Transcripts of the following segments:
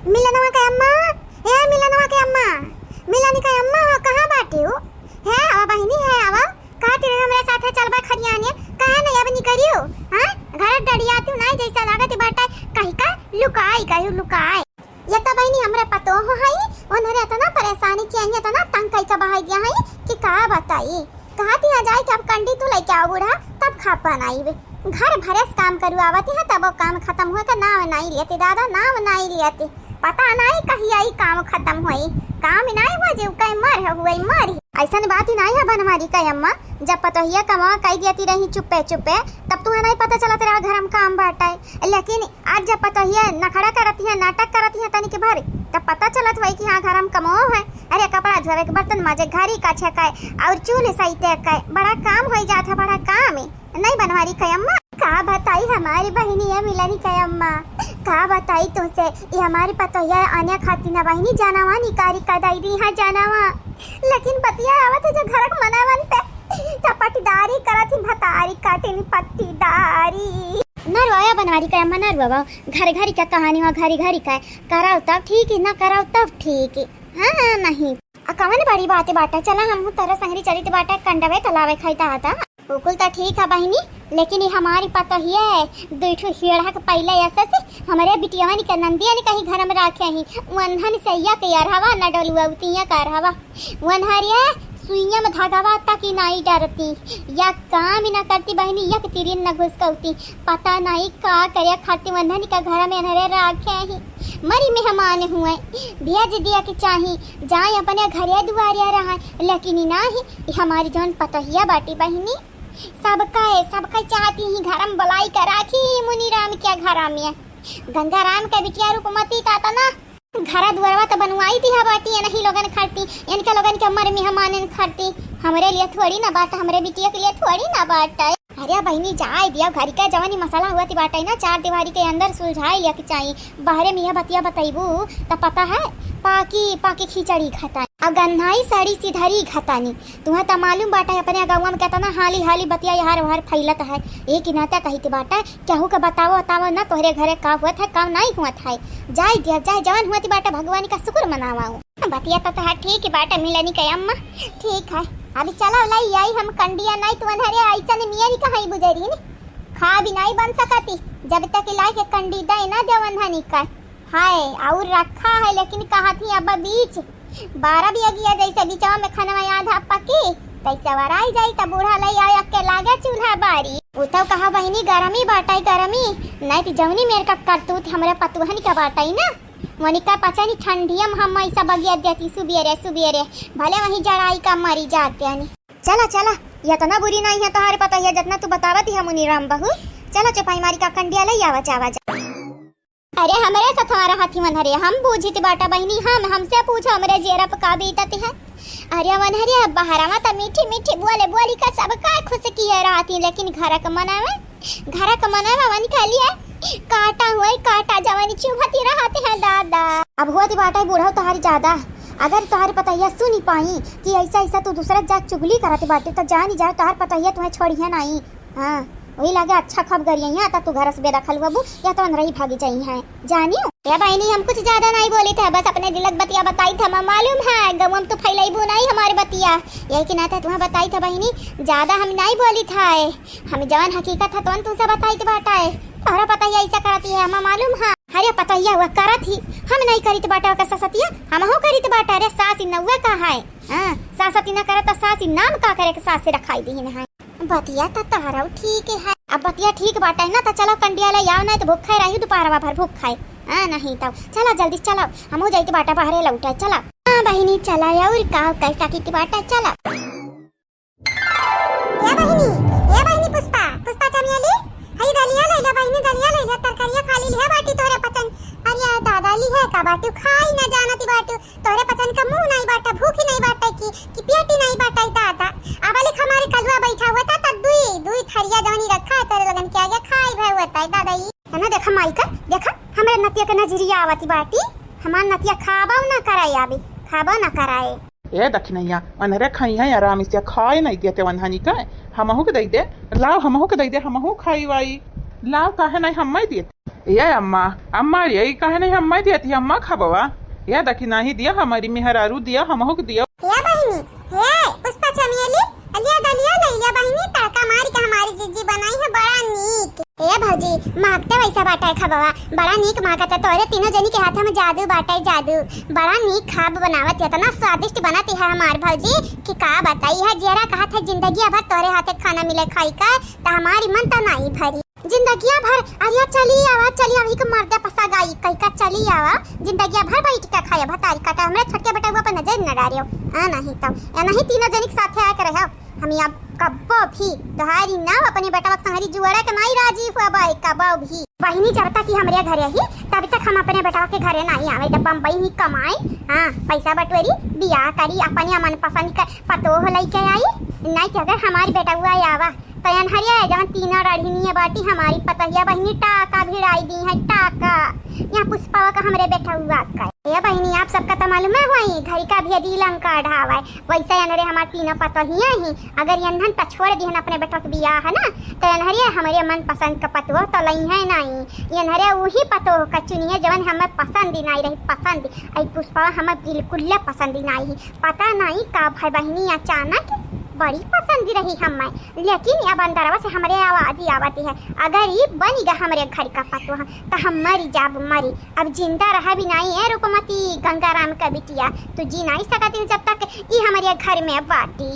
मिलनवा के अम्मा, ए मिलनवा के अम्मा, मिलन के अम्मा हो कहां बाटे हो? है आवा बहिनी है आवा, का तेरे हमरे साथे चलबा खरियाने, काहे नहीं अब निकरियो? हां घर डड़ियाती नहीं जैसा लागत बाटा कहीं का लुकाई कहीं लुकाई। ये तो बहिनी हमरे पतो हो हई, ओनरे इतना परेशानी किया इतना तंग कई का बहाई दिया हई कि का बताई। कहा दिया जाए कि अब कंडी तू लेके आओ बूढ़ा तब खा पानाई बे। घर भरेस काम करू आवती है तब वो काम खत्म हुए का नाम नहीं लेते दादा, नाम नहीं लेते। पता नहीं कहीं आई काम खत्म हुई, काम नहीं हुआ जो कहीं मर हुई मरी। ऐसा बात ही नहीं है बनवारी का अम्मा, जब पतोहिया कमा कही देती रही चुप्पे चुप्पे तब तुम्हें नहीं पता चला तेरा घर में काम बांटा है। लेकिन आज जब पतोहिया नखड़ा करती है नाटक करती है तनिक भर तब पता चलत भाई कि हाँ घर में कमाओ है। अरे कपड़ा धोवे के बर्तन माजे घरी का छकाए और चूल्हे सही तय बड़ा काम हो जाता, बड़ा काम है नहीं बनवारी का अम्मा। का बताई हमारी बहनी है मिलनी का अम्मा, का बताई तुमसे ये हमारी पतोहिया आने खाती ना बहनी जानवा निकारी का दाई दी हाँ जानवा। लेकिन बतिया आवत है जो घर के मनावन पे चपटीदारी करती भतारी काटेनी पट्टीदारी। नरवाया बनवारी का अम्मा नरवा घर घरी का कहानी हो, घरी घरी का कराओ तब ठीक है ना कराओ तब ठीक है। हाँ नहीं कवन बड़ी बात है बाटा, चला हम तरह संगरी चलित बाटा कंडवे तलावे खाईता आता बिल्कुल तो ठीक है बहनी। लेकिन ये हमारी पतोहिया है दूठो हिड़ा के पहले ऐसा से हमारे बिटियावानी का नंदिया ने कहीं घर में रखे ही वनहन सैया के यार हवा न डलुआ उतिया कर हवा वनहरिया सुइया में धागावा तक ही नहीं डरती या काम ही ना करती बहनी या तिरिन न घुसकौती। पता नहीं का करे खाती वनहन का घर में नरे रखे ही मरी मेहमान हुए भेज दिया कि चाही जाए अपने घरे दुआरिया रहा। लेकिन नहीं हमारी जौन पतोहिया बाटी बहनी सबका चाहती ही घर में बलाई कर राखी मुनीराम क्या घर में गंगा राम का बिटिया रूपमती ताता ना घर दुआरवा तो बनवाई थी बाटी या नहीं लोगन खाती इनका लोगन के हमारे मेहमान खाती हमरे लिए थोड़ी ना बाटा हमरे बिटिया के लिए थोड़ी ना बाटा। अरे बहनी जाए दिया घर का जवानी मसाला हुआ थी बाटा ना चार दीवारी के अंदर सुलझाई लिया कि चाहिए बाहरे मियाँ बतिया बताइबू तो पता है पाकी पाकी खिचड़ी खाता अब गन्नाई साड़ी सीधरी खतानी तुम्हें तो मालूम बाटा है अपने गाँव में कहता ना हाली हाली बतिया यार वहार फैलत है एक नाता कही थी बाटा केहू का बताओ बताओ ना तोहरे घरे का हुआ था काम नहीं हुआ था जाए दिया जाए जवान हुआ थी बाटा भगवान का शुक्र मनावाऊँ बतिया तो है ठीक है बाटा मिलनी का अम्मा ठीक है। अभी चलो लाई आई हम कंडिया नहीं तो अनहरे ऐसा ने मियाँ ही कहाँ गुजरी ने खा भी नहीं बन सकती जब तक लाई के कंडी दे ना देवनहनी का हाय और रखा है। लेकिन कहा थी अब बीच 12 भी अगिया जैसे बीचवा में खाना आधा पकी कैसे वराई जाई तब बूढ़ा लई आया के लागे चूल्हा बारी उतो कहा बहनी गरमी बाटाई गरमी नहीं तो जवनी मेरे का करतूत हमरे पतुहनी का बाटाई ना मोनिका पचा नहीं ठंडिया में हम ऐसा बगिया देती सुबेरे भले वहीं जड़ाई का मरी जाते हैं। चला चला यह तो ना बुरी नहीं है तुम्हारे पता है जितना तू बतावती है मुनीराम बहू चलो चपाई मारी का कंडिया ले आवाज आवाज। अरे हमारे साथ हमारा हाथी मनहरे हम पूछते बाटा बहनी हमसे पूछो हमारे जेरा पर का बीतती है। अरे मनहरे बाहर में तो मीठी मीठी बोले बोली का सब का खुश की है रहती लेकिन घर का मनावे वन खा लिया काटा हुआ काटा जवानी चुभती रहते हैं दादा। अब हुआ बाटा बूढ़ा तुम्हारी ज्यादा अगर तुम्हारे पतैया सुनी पाई कि ऐसा ऐसा तू दूसरा जात चुगली कराते बाटे तो जानी जा तुम्हारे पतैया तुम्हें छोड़ी है नहीं। हाँ वही लगे अच्छा खबर यहाँ तू घर से बेदखल हुआ या तो अंदर ही भागी चाहिए है जानियो या बहनी हम कुछ ज्यादा नहीं बोले थे बस अपने दिलक बतिया बताई था मैं मालूम है गम तो फैलाइबू नहीं हमारे बतिया यही कि ना था तुम्हें बताई था बहनी ज्यादा हम नहीं बोली था हम जवान हकीकत था तो तुमसे बताई तो बाटा है तोहरा पतैया ऐसा करती है हमें मालूम है। अरे पतैया हुआ करत ही हम नहीं करी तो बाटा का ससतिया हम हो करी तो बाटा अरे सास नौवा का है सासती ना करे तो सास नाम का करे के सास से रखाई दी है बतिया तो तारा ठीक है। अब बतिया ठीक बाटा है ना तो चलो कंडिया ले आओ नहीं तो भूख खाए रही दोपहर भर भूख खाए नहीं तब चला जल्दी चलो हम हो जाती बाटा बाहर लौटा चला बहनी चला और का कैसा की बाटा चला ये बहनी पुष्पा चमियाली हई दलिया ले बहनी दलिया ले तरकारियां खाली ले बाटी तोरे पसंद अरे दादा ली है का बाटू खाई ना जानती बाटू तोरे पसंद का मुंह नहीं बाटा भूखी नहीं बाटा की पेटी नहीं बाटा दादा अबले हमारे कलवा बैठा हुआ था दुई थरिया जवानी रखा है तेरे लगन के आगे खाई भय होता है दादा ये है ना देखा माइका देखा हमारे नतिया के नजरिया आवती बाटी हमार नतिया खाबा ना कराए आबे खाबा ना कराए ए दखिनैया अनरे खाई है आराम से खाए नहीं देते वनहनी का हमहू के दे दे लाओ हमहू के दे दे हमहू खाई वाई लाओ काहे नहीं हम दे ये अम्मा अम्मा यही कहे नहीं अम्मा दिया थी अम्मा खाबवा या दखी नहीं दिया हमारी मेहरारू दिया हमहू के दिया या बहिनी हे पुष्पा चमेली अलिया दलिया लैया बहिनी तड़का मार के हमारी जीजी बनाई है बड़ा नीक। ए भौजी मांगते वैसा बाटा है खबवा बड़ा नीक मांगता तोरे तीनों जनी के हाथ में जादू बाटा है जादू बड़ा नीक खाब बनावत है इतना स्वादिष्ट बनाती है हमार भौजी कि का बताई है जरा कहा था जिंदगी भर तोरे हाथे खाना मिले खाई का तो हमारी मन तो नहीं भरी जिंदगी भर अरे चली आवा के मर्दे पसा गाई कहीं का चली आवा जिंदगी भर बैठ के खाया भतारी का हमरे छोटे बेटा हुआ पर नजर न डालियो नहीं तब या नहीं तीनों जनी के साथ आके रहो हम यहाँ कब्बो भी तोहारी ना अपने बेटा वक्त हमारी जुआड़ा के नहीं राजी हुआ भाई कब्बो भी बहिनी जब तक हमरे घरे ही तब तक हम अपने बेटा के घरे नहीं आवे जब बम्बई ही कमाए हाँ पैसा बटोरी बियाह करी अपने मन पसंद का पतो हो लेके आई नहीं तो अगर हमारी बेटा हुआ आवा तयन हरिया है जहाँ तीनों रढ़नी बाटी हमारी पतहिया बहिनी टाका भिड़ाई दी है टाका यहाँ पुष्पा का हमरे बैठा हुआ का ये बहिनी आप सबका तो मालूम है वही घर का भी यदि लंका ढावा है वैसे अनरे हमारे तीनों पतहिया ही अगर यंधन पर छोड़ दी अपने बेटा के बियाह है ना तो अनहरिया हमारे मन पसंद का पतो तो लई है नहीं अनहरिया वही पतो का चुनिए जवन हमें पसंद ही नहीं रही पसंद आई पुष्पा हमें बिल्कुल पसंद ही नहीं पता नहीं का भाई बहिनी अचानक बड़ी पसंद रही हमें लेकिन अब अंदरवा से हमारे आवाज ही आती है अगर ये बन गया हमारे घर का पतवा तो हम मरी जाब मरी अब जिंदा रहा भी नहीं है रूपमती गंगाराम का बिटिया तो जी नहीं सकती जब तक ये हमारे घर में बाटी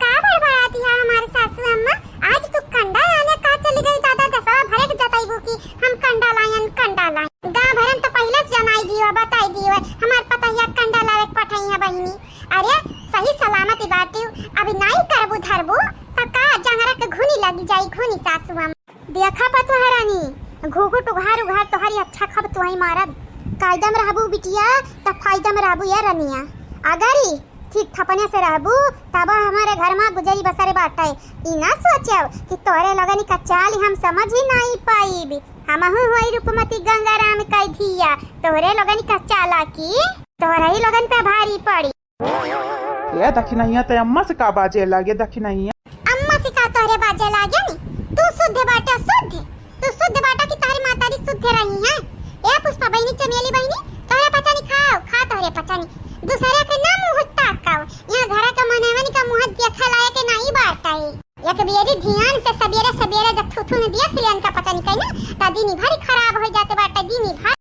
का बड़बड़ाती है हमारे सासू अम्मा आज तू कंडा लाने का चली गई दादा दसा भरे के जताई वो कि हम कंडा लायन गांव भरन तो पहले जनाई दियो बताई दियो हमार पतैया कंडा लावे पठाई है बहिनी अरे सही सलामती बाटी अभी नहीं करबू धरबू तो का जंगरा के घुनी लगी जाई घुनी सासू हम देखा पतो हरानी घुघुट उघार तोहरी अच्छा खब तुही मारब कायदा में रहबू बिटिया तब फायदा में रहबू या रनिया अगर ही ठीक थपने से रहबू तब हमारे घर में गुजरी बसरे बाटे ई ना सोचो कि तोरे लगनी का चाल हम समझ ही नहीं पाई हमहु होई रूपमती गंगाराम का धिया तोरे लगनी का चाला की तोरे ही लगन पे भारी पड़ी ये दखिनैया ते अम्मा से का बाजे लागे दखिनैया अम्मा से का तोरे बाजे लागे नी तू शुद्ध बाटा शुद्ध बाटा की तारी मातारी शुद्ध रही है ए पुष्पा बहिनी चमेली बहिनी तोरे पचा नी खा तोरे पचा नी दूसरे के ना मुंह ताकाओ यहाँ घर का मनवनी का मुंह देखा लाया के नहीं बाटा है एक बेरी ध्यान से सवेरे जब थुथु ने दिया फिर इनका पता नहीं कहना ता दिन भर खराब हो जाते बाटा दिन भर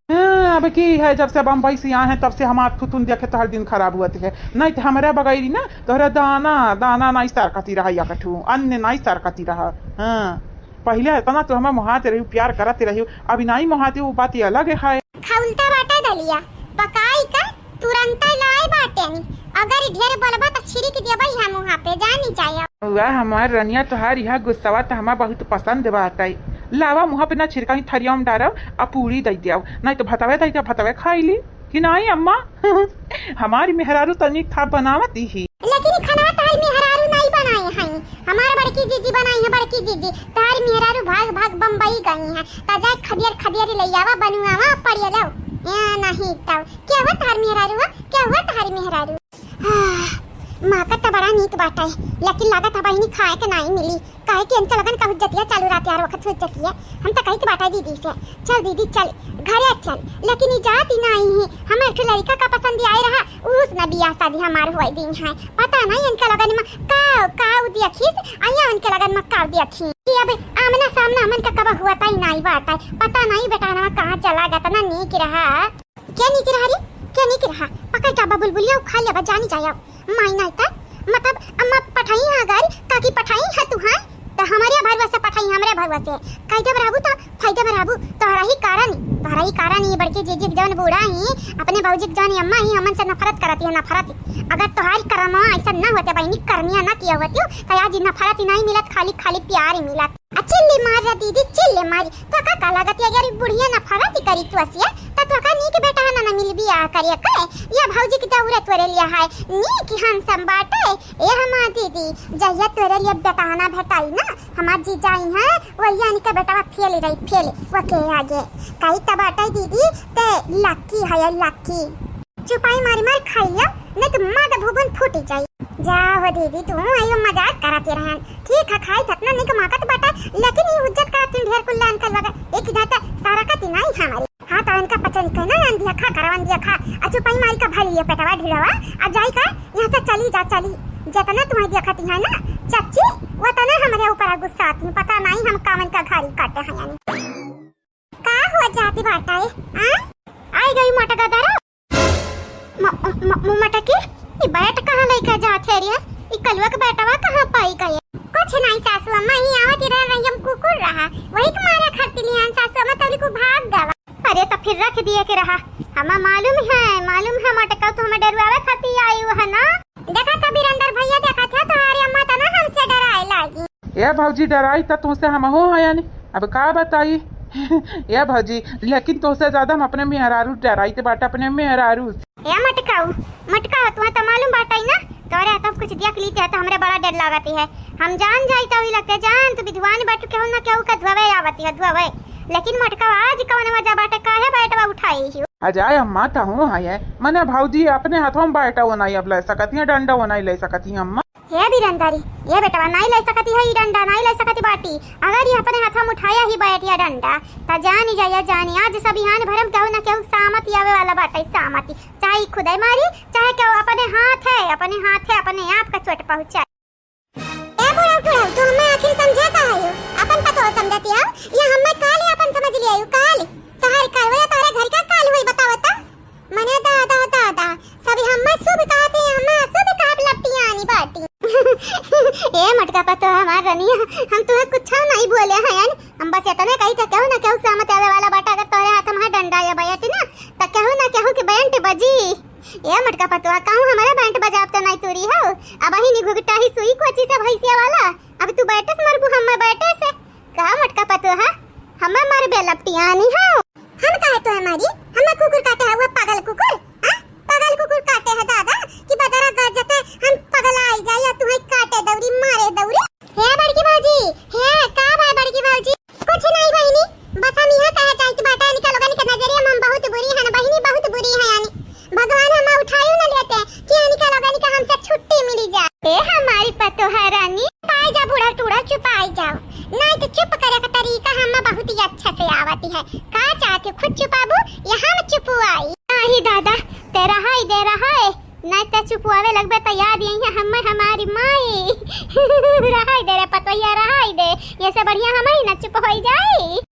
अब की है जब से बम्बई से आए हैं तब से हमार थुथुन देखे तो हर दिन खराब हुआ है नहीं तो हमारे बगैरी ना तोहरा दाना नहीं सरकती रहा या कठू अन्य नहीं सरकती रहा हाँ पहले इतना तो हमें मुहाते रही प्यार करते रही अभी नहीं मुहाते वो बात अलग है खौलता बाटा दलिया पकाई का तुरंत लाई बाटे नी अगर ढेर बोलबा त छिड़क देबई हम वहां पे जानी चाहिए वाह हमार रनिया तोहार यह गुस्सावा तो हमें बहुत पसंद बात है लावा मुँह पे ना छिड़काई थरिया में डारो आ पूरी दे दिया नहीं तो भतवे खाई ली कि नहीं अम्मा हमारी मेहरारू तनिक था बनावती ही लेकिन खाना ताई मेहरारू नहीं बनाई है हमार बड़की जीजी बनाई है बड़की जीजी तार मेहरारू भाग बम्बई गई है ताजा खदियर ले आवा बनुआवा पड़िया जाओ या नहीं तब क्या हुआ तार मेहरारू माँ का तो बड़ा नीक बाटा है लेकिन लागत है बहिनी खाए के नहीं मिली काहे कि इनका लगन का हुज्जतिया चालू रात यार वक्त हुज्जतिया हम तो कहीं के बाटा दीदी से चल दीदी चल घरे चल लेकिन जाती नहीं है हमें एक लड़का का पसंद आई रहा उस न बियाह शादी हमार हुई दिन है पता नहीं इनका लगन में काव देखी आया इनके लगन में काव देखी कि अब आमना सामना हमन का कब हुआ था नहीं बात है पता नहीं बेटा ना कहां चला गया तना नीक रहा क्या नीक रहा पकड़ का बुलबुलिया खा लिया जानी जाया माई नहीं था मतलब अम्मा पठाई है गाड़ी ताकि पठाई है तू हां तो हमारे भरवा से पठाई हमरे भरवा से कायदा बराबू तो फायदा बराबू तोहरा ही कारण ये बड़के जीजी जवन बूढ़ा ही अपने बाबूजी जानी अम्मा ही हमन से नफरत करती है नफरत अगर तोहारी करना ऐसा ना होते बहनी करनिया ना किया होती तो आज नफरत ही नहीं मिलत खाली प्यार ही मिलत चिल्ली मार दीदी चिल्ली मारी तो का लागत अगर बुढ़िया नफरत ही करी तू असिया तो का नी के बेटा ना मिल बिया करिया करे या भौजी की दौरे तोरे लिया है नी की हम बाटे ए हमा दीदी जहिया तोरे लिए बेटा ना भेटाई ना हमार जी जाई है वही यानी के बेटा फेले वो के आगे कई तबाटा दीदी ते लक्की है लक्की चुपाई मारी मार खाई लिया नहीं तो मां का भुवन फूट जाई जाओ दीदी तू आइयो मजाक कराती रहन। ठीक है खाई थतना नहीं कमाकत बाटा लेकिन ये हुज्जत कराती ढेर कुल्ला अंकल वगैरह एक दाता सारा का तिनाई हमारी हां तो इनका पचन कहना आन दिया खा करवन दिया खा अचु पई मारी का भरी है पेटवा ढिलवा अब जाई का यहां से चली जा चली जितना तुम्हें देखती है ना चाची वो तना हमारे ऊपर गुस्सा आती पता नहीं हम कामन का घारी काटे हैं यानी का हो जाती बाटा है आई गई मोटा गदारा मटकी ये बैठ कहां लेके जात है रे ये कलवा के बेटवा कहां पाई गए कुछ नहीं सासू अम्मा ही आवत रह रही हम कुकुर रहा वही तुम्हारे खरती लियान सासू अम्मा तभी को भाग गवा अरे तो फिर रख दिए के रहा हमें मालूम है मटका तो हमें डरवावे खाती आई वो है ना देखा कबीर अंदर भैया देखा था तुम्हारी अम्मा तना हमसे डराए लागी ए भौजी डराई तो तुमसे हम हो है यानी अब का बताई ये भौजी लेकिन तुमसे ज्यादा हम अपने मेहरारू डराई थे बाटा अपने मेहरारू ए मटका तुम्हें तो मालूम बाटाई ना तोरे तब कुछ देख ली थे तो हमरे बड़ा डर लागती है हम जान जाई तो ही लगते जान तू विद्वान बाटू केहू ना केहू का धुआवे आवती है धुआवे लेकिन मटका आज कौन वजह बाटे काहे बैठवा उठाई ही अजाय अम्मा ता हूँ है मने भौजी अपने हाथों में बैठा वो नहीं अब ले सकती है डंडा वो नहीं ले सकती अम्मा हे बिरंदारी ये बेटवा नहीं ले सकती है ये डंडा नहीं ले सकती बाटी अगर ये अपने हाथ में उठाया ही बैठिया डंडा ता जानी जाया जानी आज सब यहाँ भरम केहू ना केहू सामती आवे वाला बाटा सामती चाहे खुदाई मारी चाहे केहू अपने हाथ है अपने आप का चोट पहुंचा ए बुढ़ा तू हमें आखिर समझाता है अपन पतो समझती है ये हमें काल अपन समझ लिया काल तोहर काल तारे घर का काल हुई बतावता मने दादा सभी हमें शुभ कहते हैं हमें शुभ काप लपटियां आनी बाटी ए मटका पतो हमार रनिया हम तुम्हें कुछ नहीं बोले हैं यानी हम बस इतने कही तो केहू ना केहू सामत आवे वाला बाटा अगर तोरे हाथ में डंडा या बैठी ना तो केहू ना केहू के बैंड बजी ए मटका पतो कहूं हमारे बैंड बजावते नहीं तोरी हो अब ही नि घुगटा ही सुई कोची से भैंसिया वाला अब तू बैठे से मरबू हम बैठे से कहा मटका पतो है हमें मार बे लपटियां नहीं हो हम कहे तो हमारी हमें कुकुर काटे है वो पागल कुकुर पागल कुकुर काटे है दादा कि बदरा गजते हम पागल आई जाए या तुम्हें काटे दौरी मारे दौरी हे बड़की भौजी हे का भाई बड़की भौजी कुछ नहीं बहनी बस हम यहां कहे चाहे कि बेटा निकल लोगन के नजरिए हम बहुत बुरी है ना बहनी बहुत बुरी है यानी भगवान हम उठाई ना लेते कि निकल लोगन के हमसे छुट्टी मिली जाए ए हमारी पतो है रानी पाई जा बूढ़ा टूड़ा चुपाई जाओ नहीं तो चुप करे का तरीका हमें बहुत ही अच्छा से आवती है का चाहते खुद चुपाबू या हम चुपवाई नहीं दादा तेरा हाय दे रहा है नहीं तो चुपवावे लगबे तो याद यही है हमें हमारी माई रहाई दे रे पतो या रहाई दे ये से बढ़िया हम ही ना चुप हो जाए